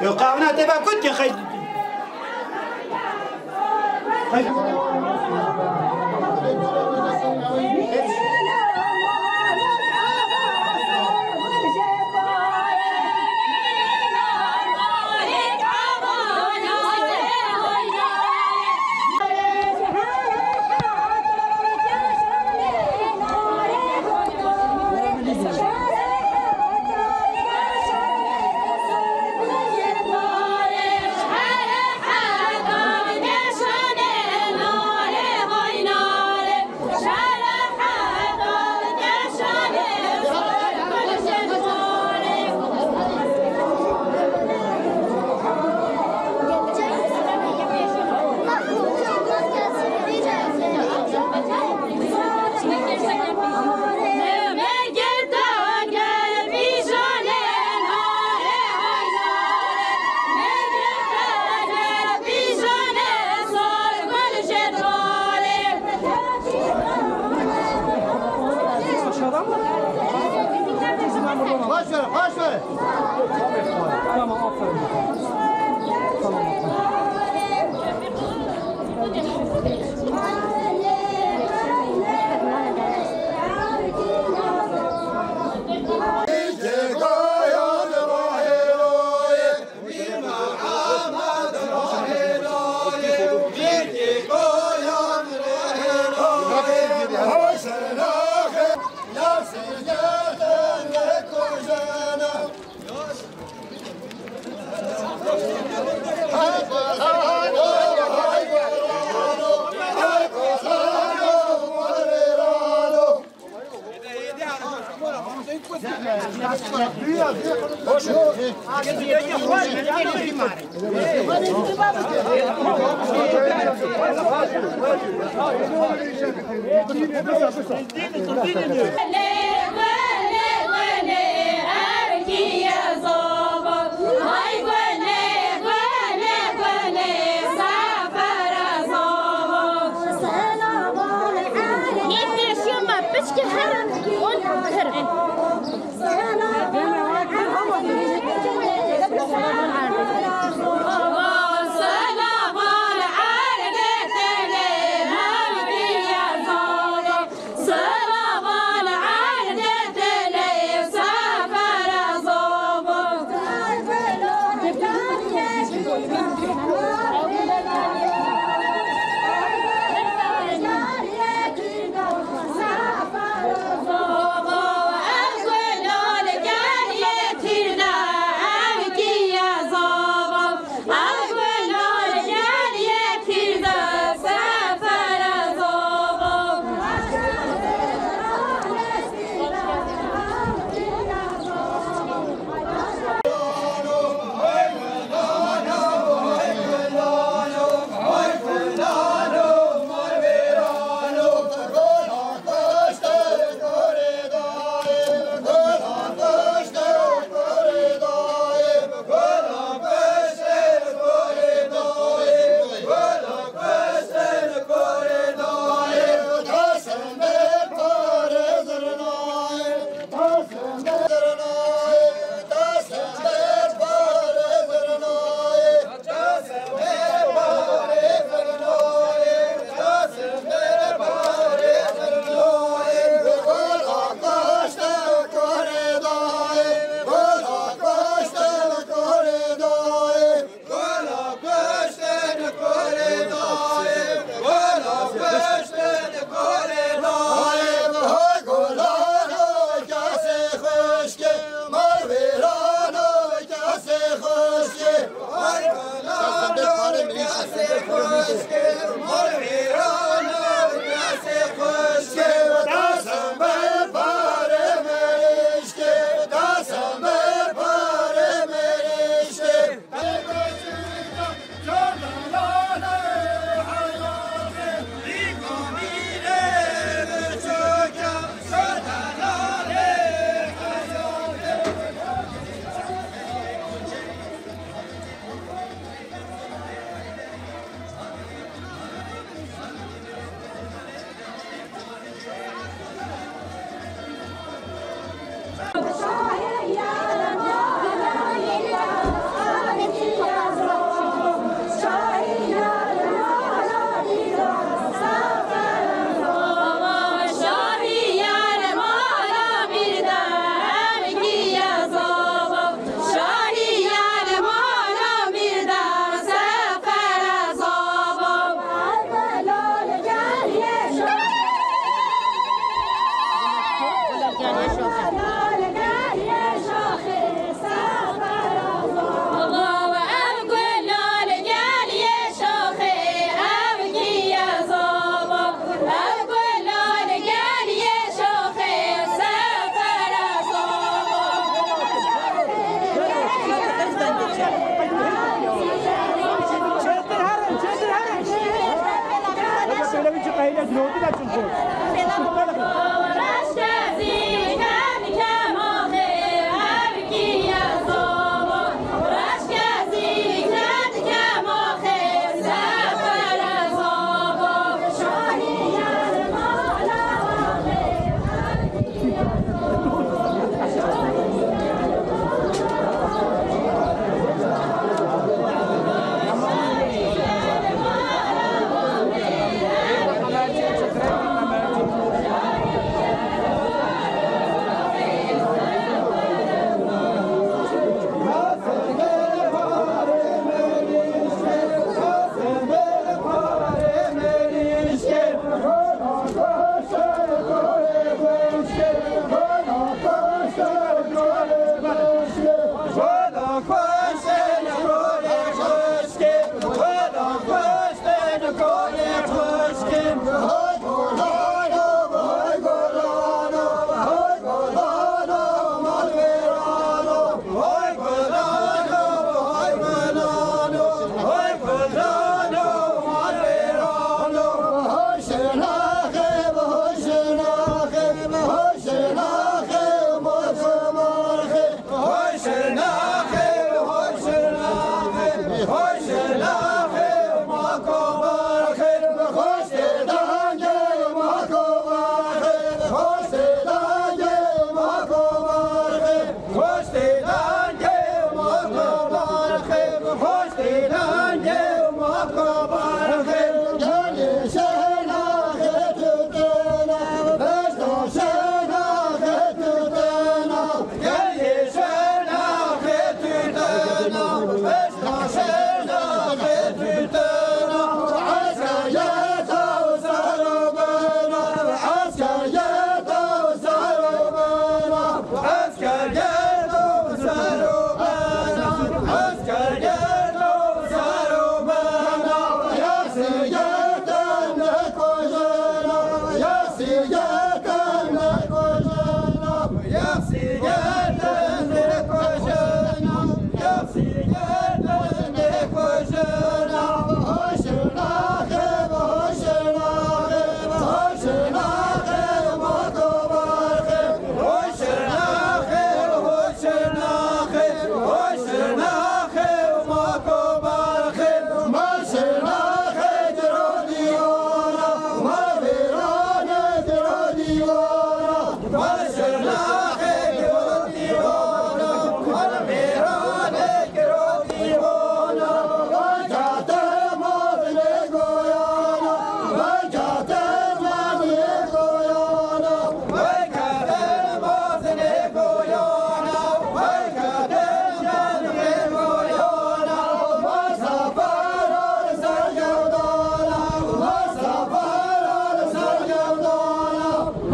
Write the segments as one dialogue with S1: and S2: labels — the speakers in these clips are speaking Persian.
S1: يقاونا تبا كنت خي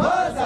S1: Mas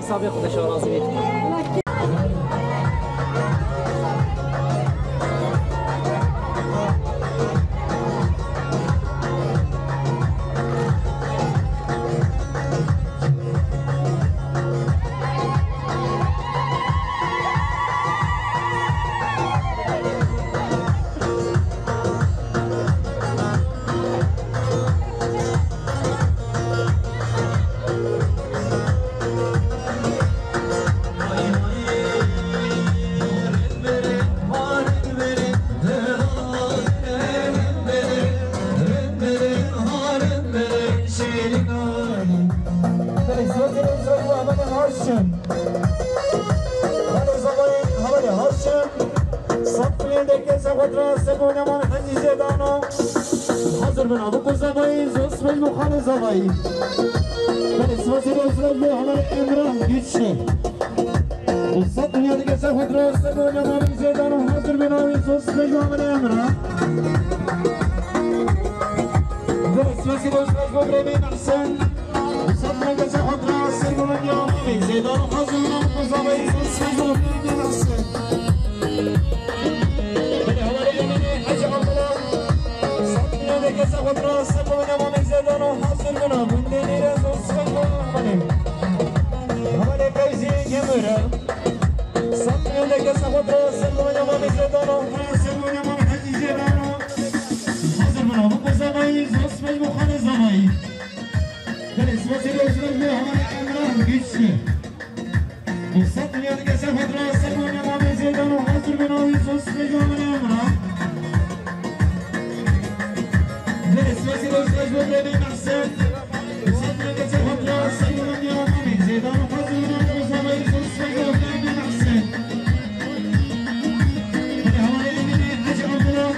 S1: حسابي خودش راضی بید. حاضر من ابو زبایی زوس من مخال زبایی من اسماتی رسول به همه امران گیشه وسط دنیا دیگه سه خود راسته بود نمانی زیدان و حاضر من آوی زوس به همه امران برسمسي دوسرك ببرمي محسن وصدنا قزا خطرة السلم من يومي زيدان وحزن وقزامي اسمك ببرمي محسن من هوالي يميني حج عمرا صدنا قزا خطرة السلم من يومي زيدان وحزن منا من ديني رزو اسمك ببرمي هوالي كوزي جمرا صدنا قزا خطرة السلم من يومي زيدان وحزن من يومي حج جيران ابو زمايز اسمه مخالف زمايز بالاسم سيروس من هون عمران قشي وصلت لي انا كسر فتره سلمان ما بيزيدان وحاضر من اوي اسمه من عمران بالاسم سيروس من محسن وصلت لي كسر فتره سلمان ما بيزيدان وحاضر من ابو زمايز اسمه من محسن من هون اللي حج عمران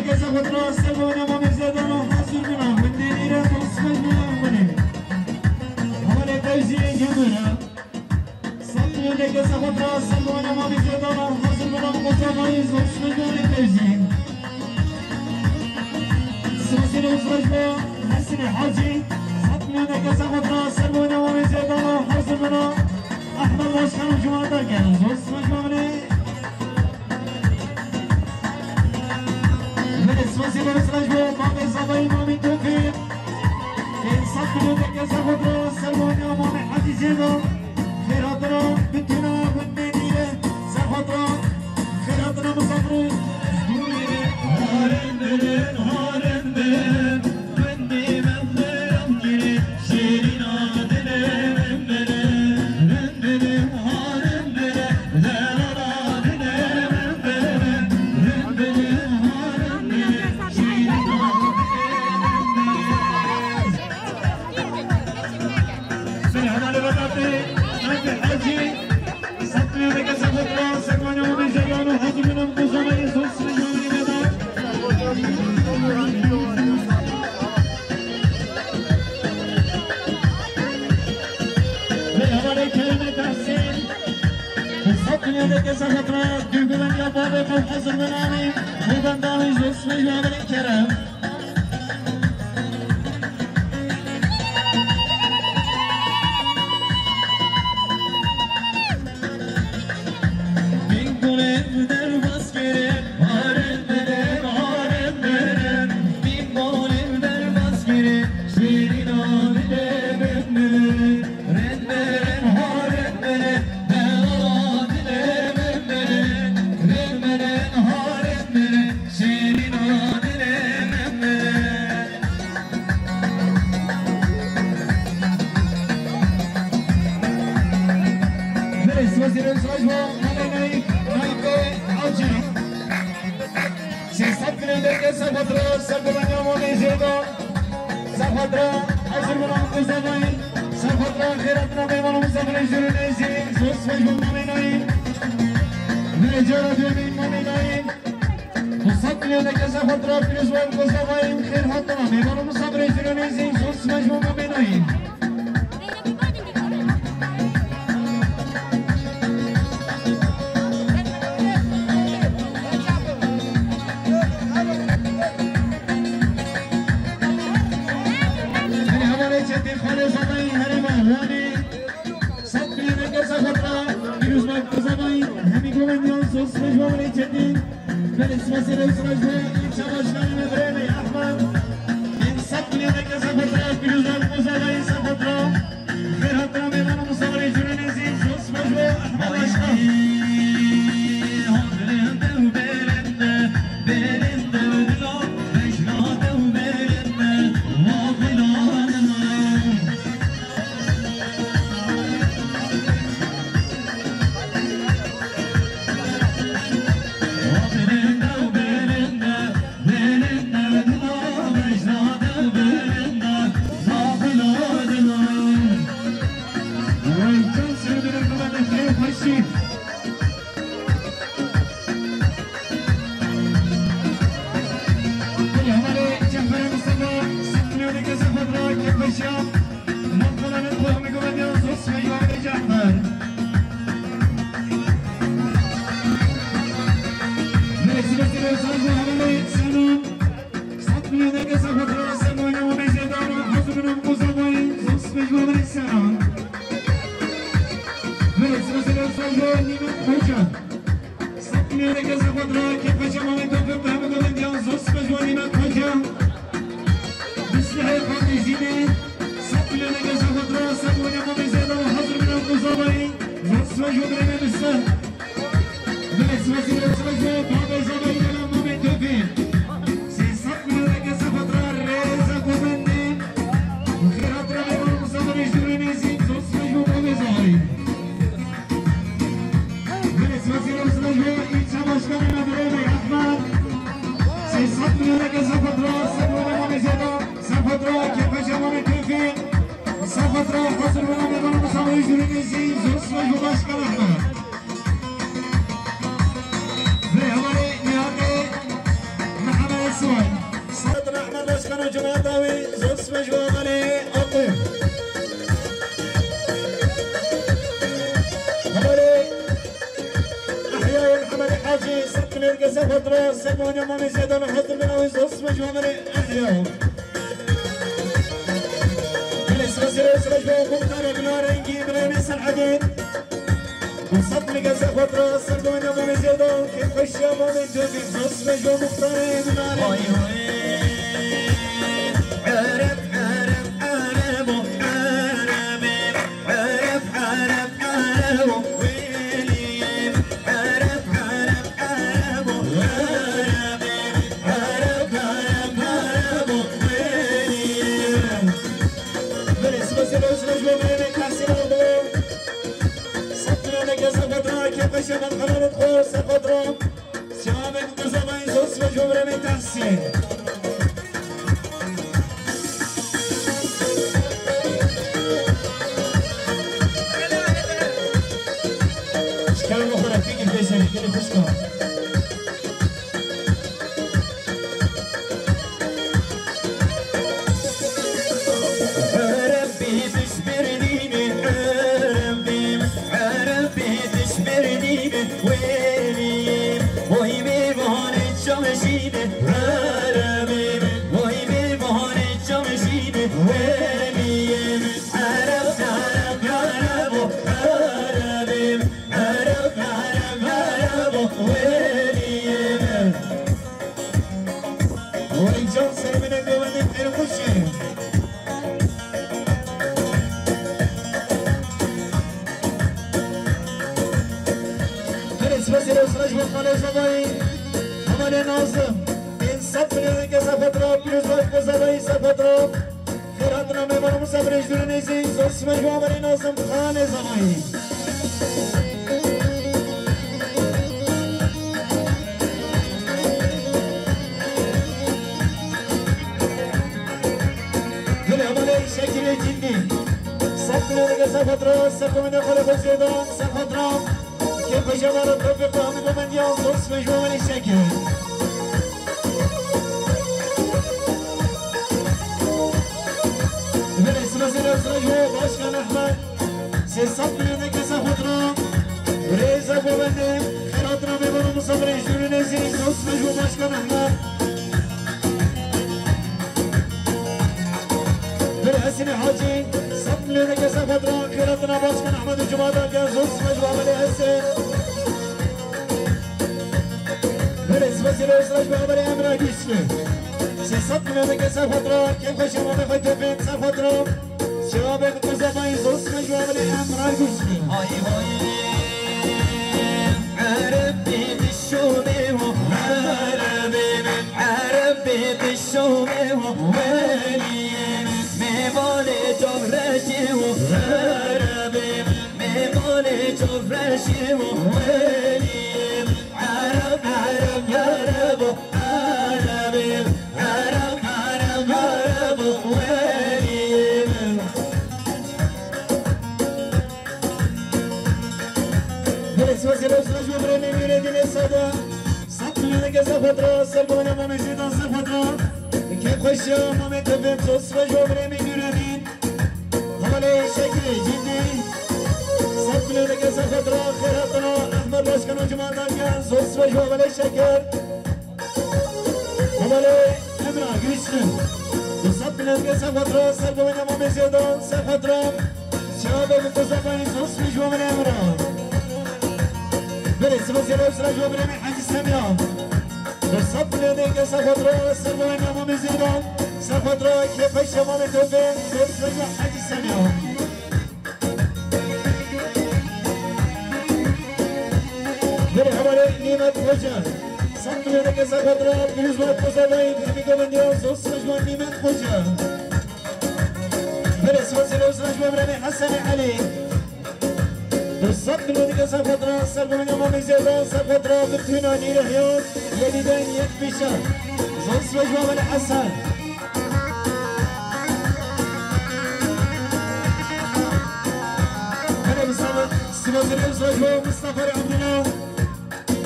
S1: كذا فترة سلمان ما بيزيدان وحاصل منا من ديني رزق اسمه مني هوالي كوزي جمرا صدنا كذا فترة سلمان ما بيزيدان وحاصل منا متميز اسمه مني كوزي سلسلة وصلنا حسن حاجي صدنا كذا فترة سلمان ما بيزيدان وحاصل منا أحمد واشخان وجماعة كان اسمه مني اسمسي برسرجو مامي صبي مامي توفيق انصف منك يا سفر سلمان يا مامي حاجي زيدو خيراتنا بنتنا بنتيني سفر خيراتنا مصبرو هارن بلن هارن بلن بني من خيرم كيري شيرين عادلين بلن بلن هارن بلن زرارا بلن بلن بلن وسيلة وصلوا نيمة خوجة سطني لك زخدرا كيف شمامي توفيق بهم قبل ديان زوس بجوا نيمة خوجة بسلحة فاضي زيني سطني لك زخدرا سبوني مامي زيادة وحضر من القصابي زوس بجوا بريمي بسه بس وسيلة وصلوا بابا زباي لما مامي توفيق سي سطني لك زخدرا ريزا قبندي وخيرات رمي والمصابر يجدرني زين زوس بجوا مامي زهري وسيلة وصلوا إيتشا مشكلة مدريبي أحمد سي صدمي لك زفدرا سبوني مامي زيادة زفدرا كيف جمامي توفيق زفدرا حصر ونامي غنم مصابر يجدرني زين زوس بجوا مشكلة أحمد في هواري نهاري محمد السوي صدر أحمد مشكلة جمال داوي زوس بجوا غني أطيب حاجي سكن القزة فضرا سموني مامي زيدان وحضر من أوز أصبج ومري أحياهم بلس وزير أسرج ومختار ابن رنجي بريميس الحديد وسطن القزة فضرا سموني مامي زيدان كيف خشيا مامي توفيق أصبج ومختار ابن رنجي عرب عرب عرب عرب عرب عرب عرب كيف شباب خلال الخوص الخضراء شباب مزامين زوس وجمرة من تحسين اشكال مخرج فيك البيسة اللي كده خشكا مجموعة بني ناظم خان زمايل بالعملية شكل جدي سكنوا لك سفترة سكنوا من خلق الزيدان سفترة كيف جمال التوفيق وهم من ينصص مجموعة بني شكل باشكان أحمد سي صبري لك سفترة وريزا بوبندي خيراتنا بيبانو مصبري يجدون نزيز نص مجموع باشكان أحمد بالحسن حاجي صبري لك سفترة خيراتنا باشكان أحمد وجماعة كان نص مجموع بني حسن بالنسبة للأسرج بخبري أمرا كيسلي سي صبري لك سفترة كيف شمامي خيتوفين سفترة شباب مزامين زوس مجموعة الأمر الجسمي هاي هاي عرب بيت الشومي عرب بيت الشومي وولي ميموني جفرشي عرب ميموني جفرشي وولي عرب عرب عرب عرب عرب عرب عرب وولي وسيلة وصلوا بريمي ميريدين السادة سطلوا لك زفترة سرقونا مامي زيدان زفترة كيف خشيا مامي تفهم زوس وجوا بريمي ميريدين عملي شكل جدي سطلوا لك زفترة خيراتنا أحمد باشكان وجمال دانيان زوس وجوا عملي شكل عملي أمرا قريشن سطلوا لك زفترة سرقونا مامي زيدان زفترة شباب متزامين زوس وجوا عملي أمرا وزير وزراء جبران حاج سميان بالصف لديك سفدرا سربوين امام زيدان سفدرا كيف الشمال توفين وزير حاج سميان بره حوالي نيمة وجه صف لديك سفدرا بيزوات وزباين هميكو من ديان زوس مجموع نيمة وجه بره وزير وزراء جبران حسن علي بالصف لديك سفدرا سربوين امام زيدان سفدرا بتهناني رهيان يديدان يكبشا زوس مجموع من حسن سمازر وزراء مصطفى عبد الله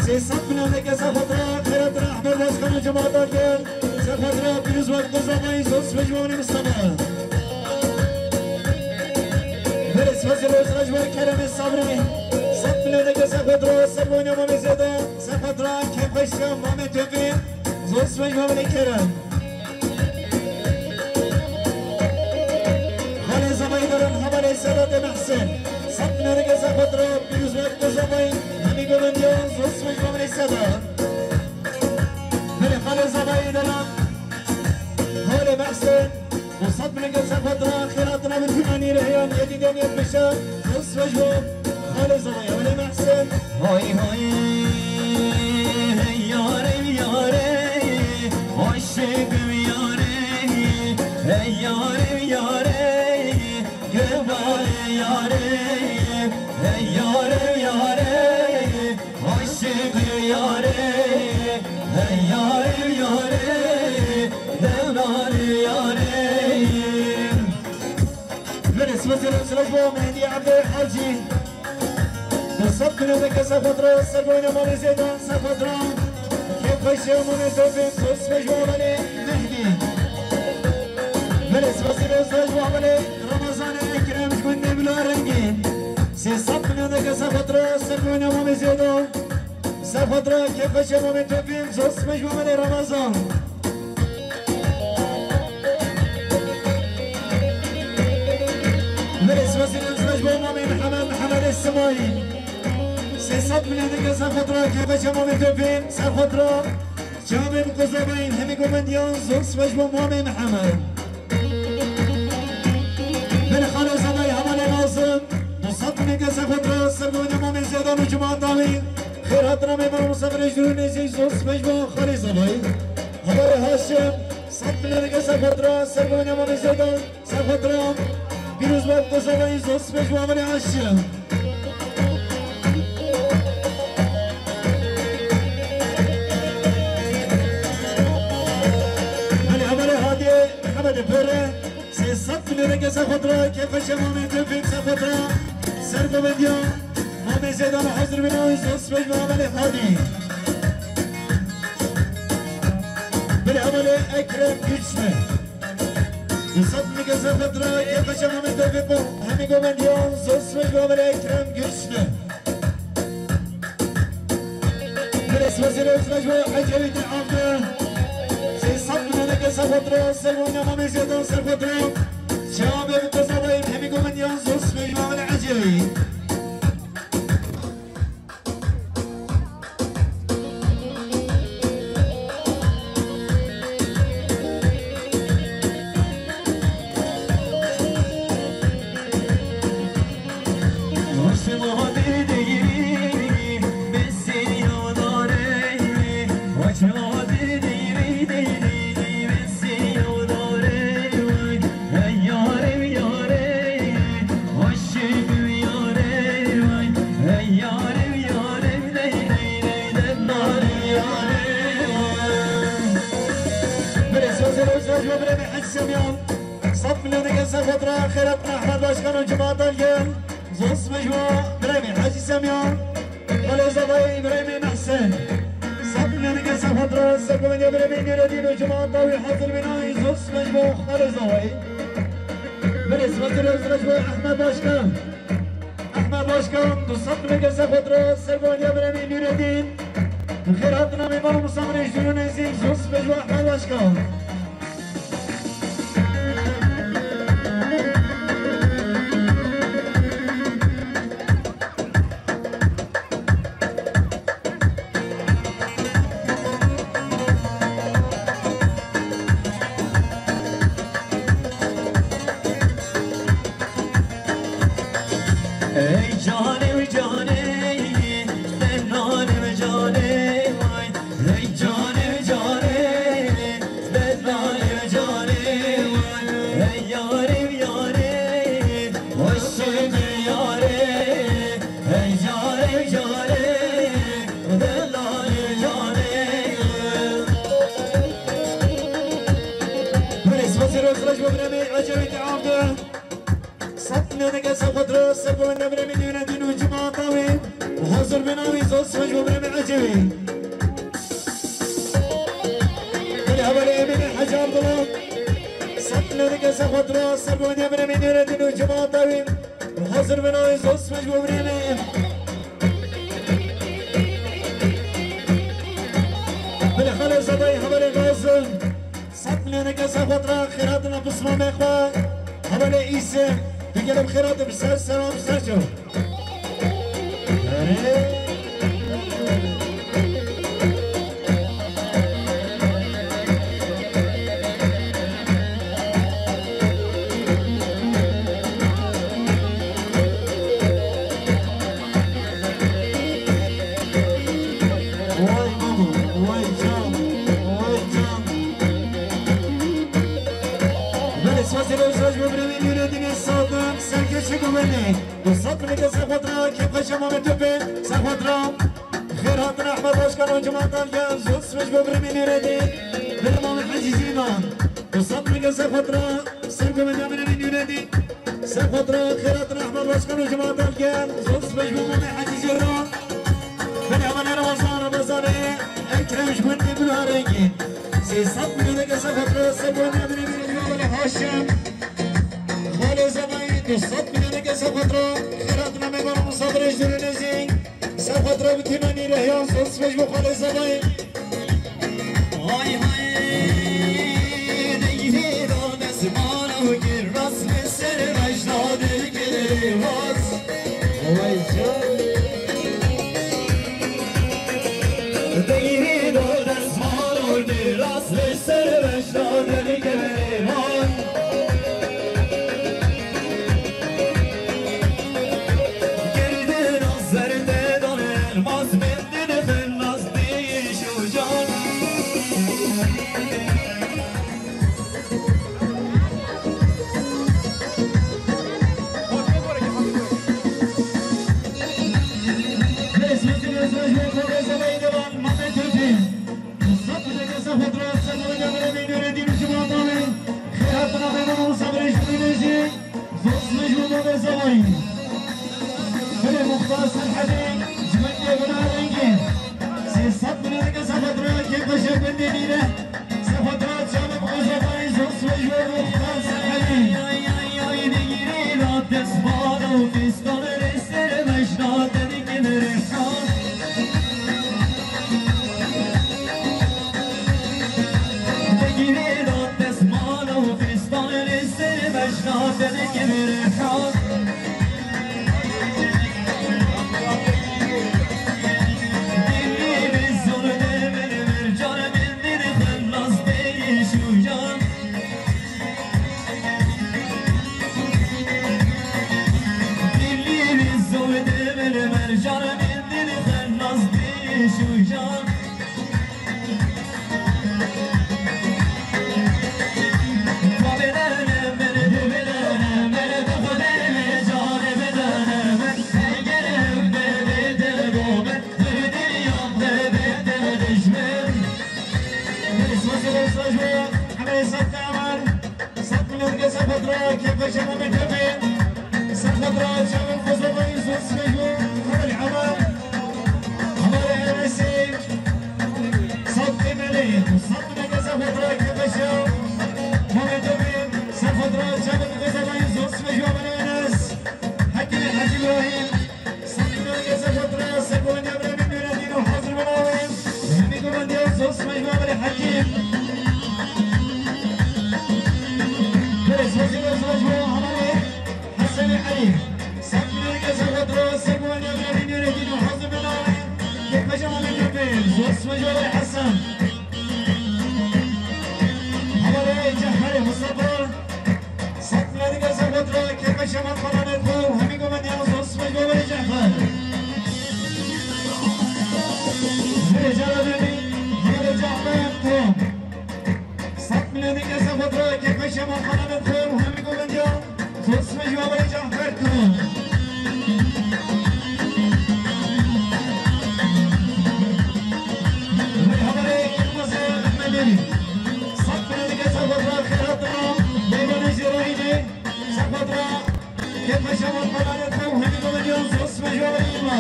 S1: سيصف من هناك سفدرا خيراتنا احمد واسكن وجماعة الجيل سفدرا بيروز وقت زمان زوس مجموع من مصطفى برس وزير وزراء كرم الصبري صف من هناك سفدرا سربون امام زيدان سفدرا كيف الشام مامي توفي زوس مجموع من كرم خالي زبايدران حمالي سادات محسن صفنا رجع سفدرا بيروز وقت زمان هميكو من ديان زوس مجموع من السادات خالي زبايدران خالي محسن وصفنا رجع سفدرا خيراتنا بالفناني رهيان يديدان يدبشان زوس مجموع خالي زبايدران محسن هاي هاي ياري ياري عشق ياري ياري ياري قبال ياري ياري ياري عشق ياري ياري ياري دلال ياري برس وزير وزراء مهدي عبد الحاجي بالصف من هذاك سفدرا سربوين امام زيدان سفدرا كيف الشام من توفيق زوس مجموع ملي مهدي برس وزير وزراء ملي رمضان اكرم كني بلا رنگين سيصف من هذاك سفدرا سربوين امام زيدان سفدرا كيف الشام من توفيق زوس مجموع ملي رمضان برس وزير وزراء مامي محمد السماعي سيصف من هذاك سفدرا كيف الشام من توفيق سفدرا شامل قزبين هميكو من ديان زوس مجموع مامي محمد من خالو زماي همالي ناظم مصف من هذاك سفدرا سربون مامي زيدان وجماعة داوين خيراتنا ميمون مصفر اجدرون نزي زوس مجموع خالي زماي همالي هاشم صف من هذاك سفدرا سربون مامي زيدان سفدرا بيروز باب قزبين زوس مجموع مامي هاشم بره سيصف لرجع سفدرا كيف شمامي توفيق سفدرا سرب مديان مامي زيدان حضر بناوي زوس مجموع عملي هادي بالعملي اكرم كشمه يصف لرجع سفدرا كيف شمامي توفيق هميكو مديان زوس مجموع عملي اكرم كشمه برس وزير وزراء حجوية العامة سيصف لك سفدرا سلوان امام زيدان سفدرا شباب القصبين هميكو من ينزوس مجموع العجلي صف لنا سفدرا خيراتنا احمد باشكان وجماعة الجيل زوس مجموع بريمي حاجي سميان خالي زباي بريمي محسن صف لنا سفدرا سرقوا من بريمي نور الدين وجماعة طاوي حاضر بناي زوس مجموع خالي زباي بريس وزير وزراء احمد باشكان صف لنا سفدرا سرقوا من بريمي نور الدين خيراتنا ميمون مصامر يجدرون يزيد زوس مجموع احمد باشكان ای جانم جانم بنانم جانم ای جانم جانم بنانم جانم ای یارم یارم عشق یارم ای جانم جانم بنانم جانم برس وزیر اخراج ببرمی عجبی تعامده صدنا نقص خضرا سبوا نبرة مليون دين وجماعة طاوي وحاضر بناوي صوت سمج وبرمي عجبي كل هبلي من الحاج عبد الله صدنا نقص خضرا سبوا نبرة مليون دين وجماعة طاوي وحاضر بناوي صوت سمج وبرمي بالخلص صداي هبلي غازل صدنا نقص خضرا خيراتنا بصمة مخوا هبلي عيسى بقلب خيرات بسر سلام سرجو بالصبر لك سخوترا كيف خشم ومتوبين سخوترا خيراتنا احمد اشكر وجماعة الجان زوس مش ببرمي نريدي بالامام الحجيزينا بالصبر لك سخوترا سرقوا من جامنا من يريدي سخوترا خيراتنا احمد اشكر وجماعة الجان زوس مش ببرمي حجيزينا بالامام رمضان رمضان اكرم شكوني بالهاريني سي صبر لك سخوترا سرقوا من جامنا من يريدي هاشم مالي زماين بالصبر سخوترا خيراتنا مبارا مصادر اجدر نزي سخوترا بتناني رهيان صوص مجبو خالي زباين هاي هاي نيهي دون اسمانا وكر رسم السر مجناد الكلمات هاي جان نيهي دون اسمانا وكر رسم السر مجناد الكلمات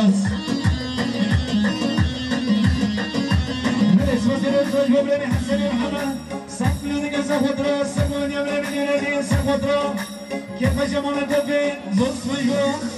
S1: خلاص ملس وزير الزوج وبلاني حسن الحمد صف لونك سخطرة سمون يملي من ينادي سخطرة كيف جمال الدفين زوج سويجو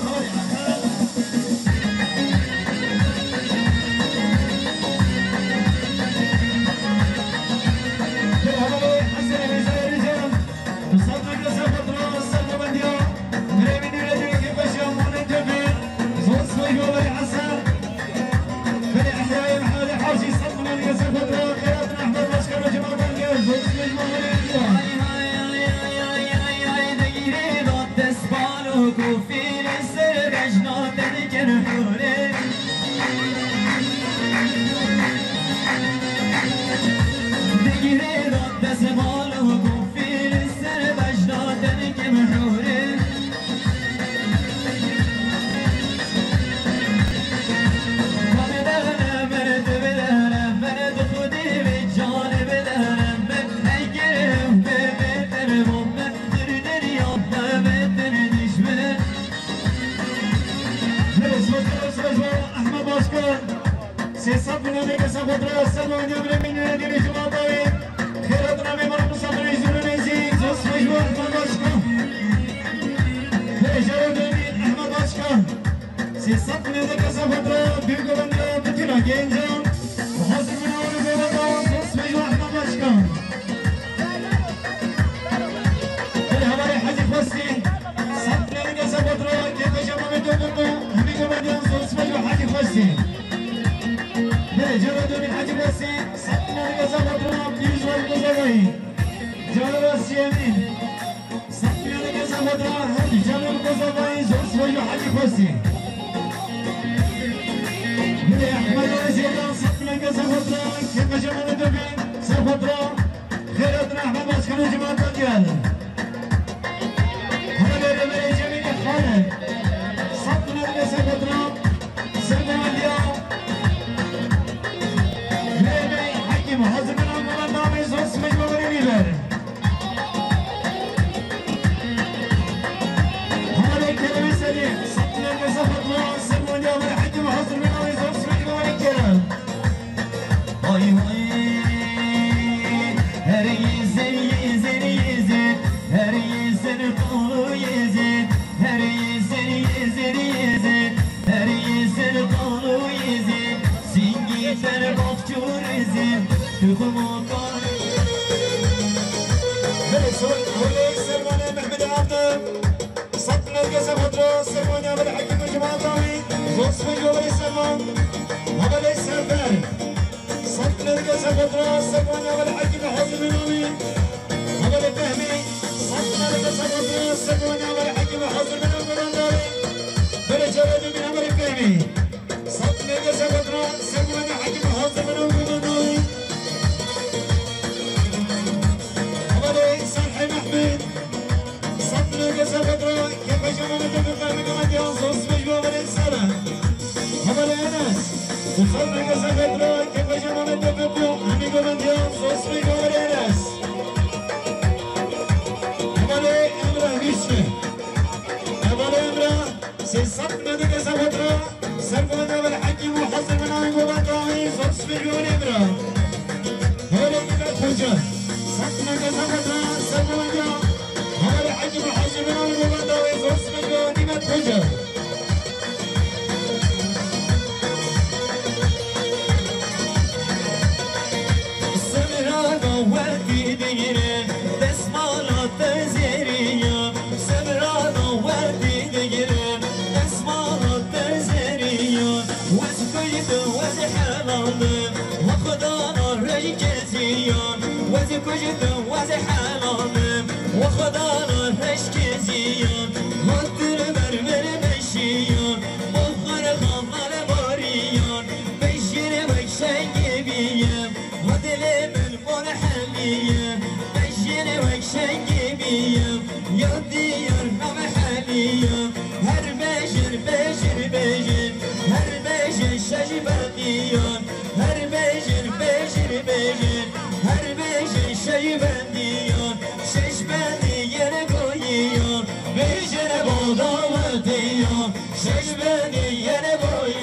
S2: Şeş beni yere boy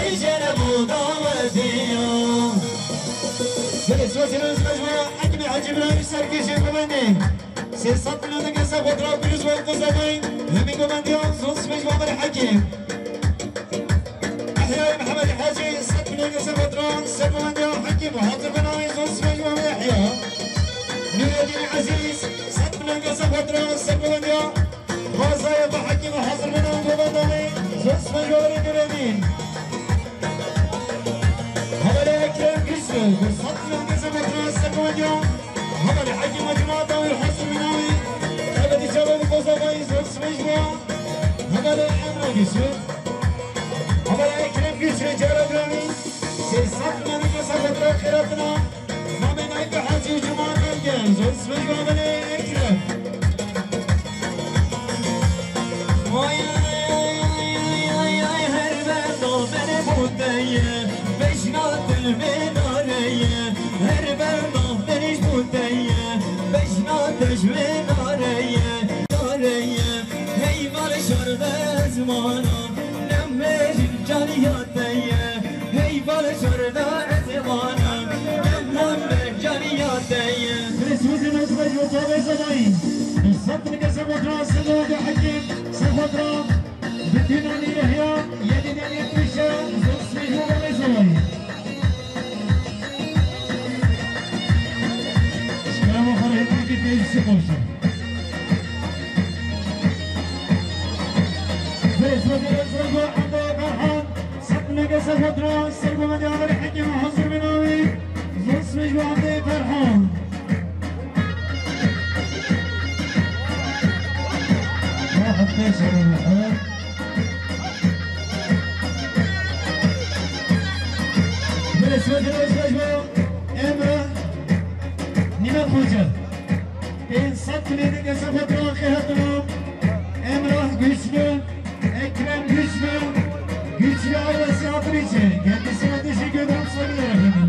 S1: جنبو دامديو بلس وزنوز مجموع حكم عجبنا يشتركي كوماندي سيصط لنا قصة خضراء بلوز والقصبين همي كوماندي صوص مجموع بالحكيم أحياء محمد الحاجي صط لنا قصة خضراء سر كوماندي حكيم وحاضر بناوي صوص مجموع بالأحياء نور الدين عزيز صط لنا قصة خضراء سر كوماندي وصايا بحكيم وحاضر بناوي كوماندي صوص مجموع بالأحياء هذا أكرم كسر صط لنا قصة خضراء سر كوماندي هذا حكيم وجماعته والحصر مناوي هذا شباب القصبين صوص مجموع هذا الأمر كسر هذا أكرم كسر جارة برامي سيصفنا نقص خطرة خيراتنا ما بين عيد حاجي وجماعة الجن صوص مجموع من أكرم هربنا من بودية بشنات المنارية هربنا منش بودية بشناتش منارية نارية هي مال شرب زمانا نمج الجانياتية هي مال شرب زمانا نمج الجانياتية برسوز نصبج وطابع زباين بالصبت نقسم وطراس سلوك حكيم سفطرة بدينا ليهيا يدينا ليتمشى زوصمي هو بزباين شكرا وخرهتني كتير سيقوشة برسوز نصبج وحمد فرحان صبت نقسم وطراس سلوك من يعمل حكيم وحصر مناوي زوصمي وحمد فرحان واحد تيسر المحور بالنسبة للأسواج إمرأة نيمان خوجة بين صدق لديك سفترة خيرتنا إمرأة قشنة أكرم قشنة على سياطريشة كانت سياطريشة قدام صغيرة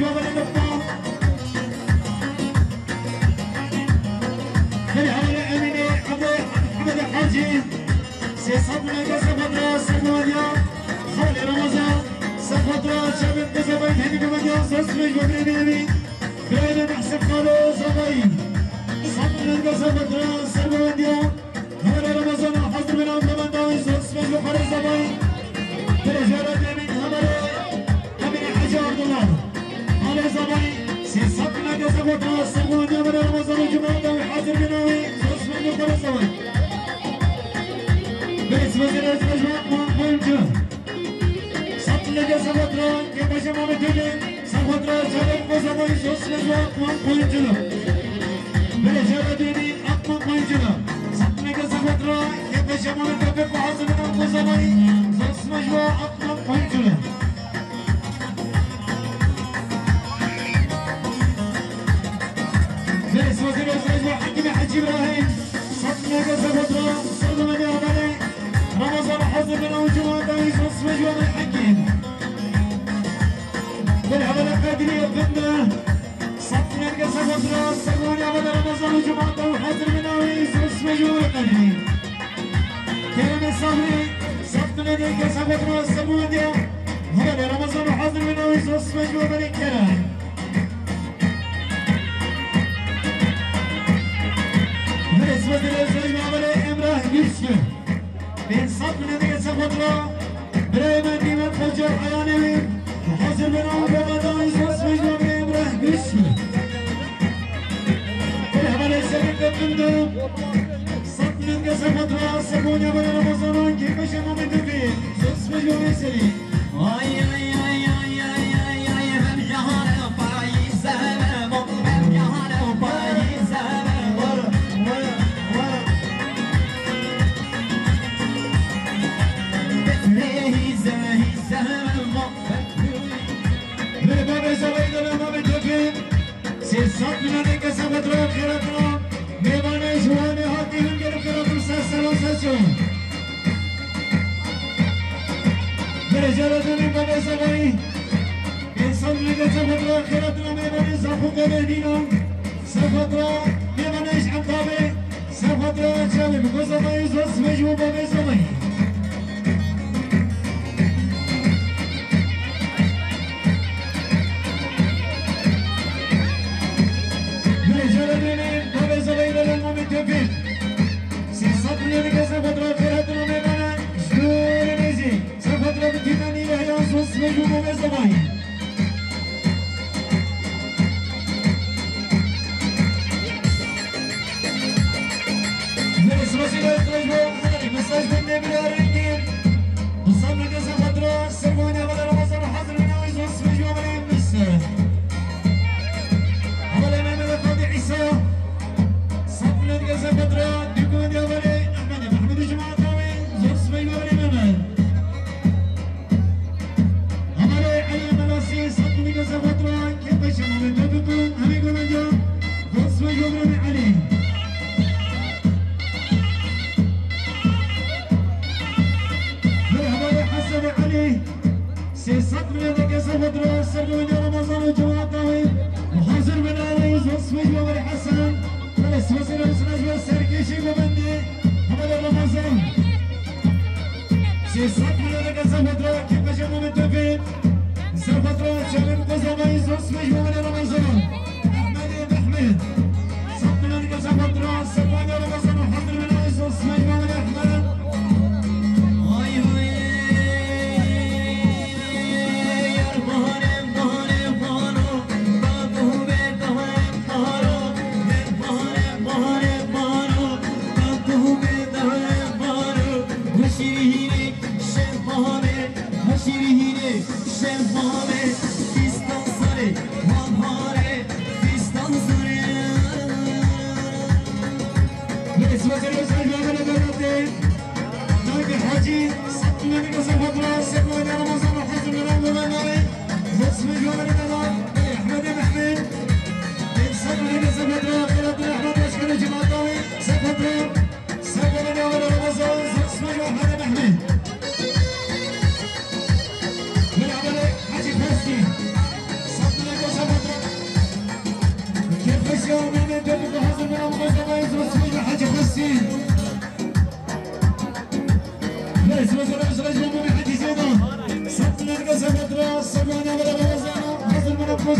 S1: جواب النقطة من حول أميني محمد الحاجي سيصاب من قصة سلمانيا خالي رمضان سفطرة شباب قصة هني كمانيا سوسمي جوابي بين محسن خالو زباي صاب من قصة سلمانيا خالي رمضان حضر من أمام داوي سوسمي جوابي زباي برجالة من همري أمين حاجة عبد الله خالي زباي سيصاب من قصة سلمانيا من رمضان الجمعة داوي حاضر بناوي سوسمي جوابي زباي بالنسبة للمجموعة مهمة سطلق سفطرة كيف جمع مدلين سفطرة جلب وزباي سوس مجموعة مهمة بالإجابة ديني أقوى مهمة سطلق سفطرة كيف جمع مدلين وحاصل من وزباي سوس مجموعة أقوى مهمة بالنسبة للمجموعة حكيم حجي إبراهيم سطلق سفطرة صدمة يا رمضان حضر من أوجه دايس وصف جواب الحكيم بالعمل القادرية بنا صفنا القصة فطرة سلموني عمل رمضان وجمعة داوي حضر من أويس وصف جواب القادرية كرم الصبري صفنا القصة فطرة سلموني عمل رمضان وحضر من أويس وصف جواب الكرام بالنسبة للزوج عمل إمراه يوسف من صفنا دي سفطرة بريمان ديمان فجر حياني وحزر من عمر دايس واسمه جواب إمراه قشي بالعمل السبيل قدمنا صفنا دي سفطرة سبوني من رمضان كيف شمو من دفين واسمه جواب سليم
S2: ay ay ay ay ay ay ay hem cahane parayı sevmem hem cahane parayı sevmem
S1: صفنا لك سفطرة خيرتنا ميمانة جواني هاتي هم قرب قرب سلام سلام برجالة من بابا سباي إنسان لك سفطرة خيرتنا ميمانة زفوك مهدينا سفطرة ميمانة إشعب طابي سفطرة جالب قصباي زوس مجمو بابا سباي سيصطني لك سفطرة خيرتنا ميمانة شدور نيزي سفطرة بتماني لهيان صوص مجموع بزباي بالنسبة للمجموع مساج بالنبي الأرنجين وصلنا لك سفطرة سرموني على رمضان حاضر من أوي صوص مجموع بلين بسه على الإمام القاضي عيسى صفنا لك سفطرة ديكون يا ولي محمد جماعة طاوي زوس بيبا ولي ممن عملي علي مناسي صفنا لك سفطرة كيف شمو من تبقون همي قولن جو زوس بيبا ولي علي مرحبا حسن علي سي صفنا لك سفطرة سرقوني رمضان وجماعة طاوي وحاضر من علي زوس بيبا ولي حسن بس وصل وصل السركيشي وبندي حمد رمضان سي صفنا لك سفطرة كيف جمو متفين سفطرة شباب قصباي زوس مجموع من رمضان أحمد أحمد صفنا لك سفطرة سفاني رمضان وحضر من عيس زوس مجموع من أحمد
S2: ay ay yar bahanem bahanem bahano babu be bahanem bahano bahanem bahanem bahano babu be bahanem bahano hashirihine şefahane hashirihine şefahane istan sare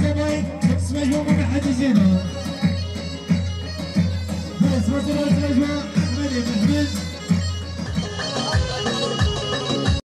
S1: زباين سمجوا من حديثنا بس مثلا سمجوا أحمد محمد